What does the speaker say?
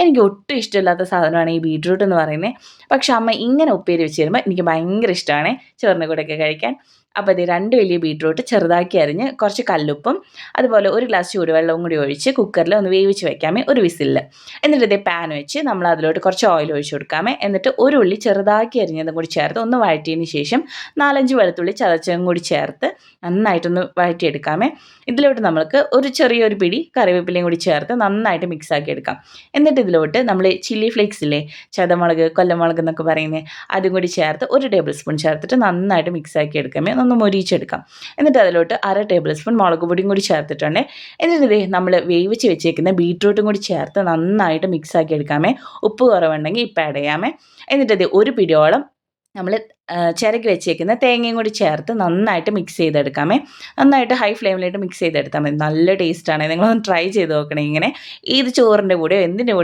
എനിക്ക് ഒട്ടും ഇഷ്ടമില്ലാത്ത സാധനമാണ് ഈ ബീട്രൂട്ട് എന്ന് പറയുന്നത്. പക്ഷെ അമ്മ ഇങ്ങനെ ഉപ്പേരി വെച്ച് തരുമ്പോൾ എനിക്ക് ഭയങ്കര ഇഷ്ടമാണ് ചോറിൻ്റെ കൂടെയൊക്കെ കഴിക്കാൻ. അപ്പോൾ ഇത് 2 വലിയ ബീട്രൂട്ട് ചെറുതാക്കി അരിഞ്ഞ് കുറച്ച് കല്ലുപ്പും അതുപോലെ 1 ഗ്ലാസ് ചൂടുവെള്ളവും കൂടി ഒഴിച്ച് കുക്കറിൽ ഒന്ന് വേവിച്ച് വെക്കാമേ, ഒരു വിസിലിൽ. എന്നിട്ട് ഇതേ പാൻ വെച്ച് നമ്മൾ അതിലോട്ട് കുറച്ച് ഓയിൽ ഒഴിച്ച് കൊടുക്കാമേ. എന്നിട്ട് ഒരു ഉള്ളി ചെറുതാക്കി അരിഞ്ഞതും കൂടി ചേർത്ത് ഒന്ന് വഴറ്റിയതിന് ശേഷം 4-5 വെളുത്തുള്ളി ചതച്ചതും കൂടി ചേർത്ത് നന്നായിട്ടൊന്ന് വഴറ്റിയെടുക്കാമേ. ഇതിലോട്ട് നമ്മൾക്ക് ഒരു ചെറിയൊരു പിടി കറിവേപ്പിലയും കൂടി ചേർത്ത് നന്നായിട്ട് മിക്സ് ആക്കി എടുക്കാം. എന്നിട്ട് ഇതിലോട്ട് നമ്മൾ ചില്ലി ഫ്ലേക്സ് ഇല്ലേ, ചതമുളക്, കൊല്ലമുളക് എന്നൊക്കെ പറയുന്നത്, അതും കൂടി ചേർത്ത് 1 ടേബിൾ സ്പൂൺ ചേർത്തിട്ട് നന്നായിട്ട് മിക്സ് ആക്കി എടുക്കാമേ, ഒന്ന് മൊരിയിച്ചെടുക്കാം. എന്നിട്ട് അതിലോട്ട് 1/2 ടേബിൾ സ്പൂൺ മുളക് പൊടിയും കൂടി ചേർത്തിട്ടുണ്ട്. എന്നിട്ട് ഇതേ നമ്മൾ വേവിച്ച് വെച്ചേക്കുന്ന ബീട്രൂട്ടും കൂടി ചേർത്ത് നന്നായിട്ട് മിക്സ് ആക്കി എടുക്കാമേ. ഉപ്പ് കുറവുണ്ടെങ്കിൽ ഇപ്പം ആഡ് ചെയ്യാമേ. എന്നിട്ട് ഇത് ഒരു പിടിയോളം നമ്മൾ ചിരകി വെച്ചേക്കുന്ന തേങ്ങയും കൂടി ചേർത്ത് നന്നായിട്ട് മിക്സ് ചെയ്തെടുക്കാമേ. നന്നായിട്ട് ഹൈ ഫ്ലെയിമിലിട്ട് മിക്സ് ചെയ്തെടുത്താൽ മതി. നല്ല ടേസ്റ്റാണ്. നിങ്ങളൊന്ന് ട്രൈ ചെയ്ത് നോക്കണേ ഇങ്ങനെ. ഏത് ചോറിൻ്റെ കൂടെയോ എന്തിൻ്റെ കൂടെ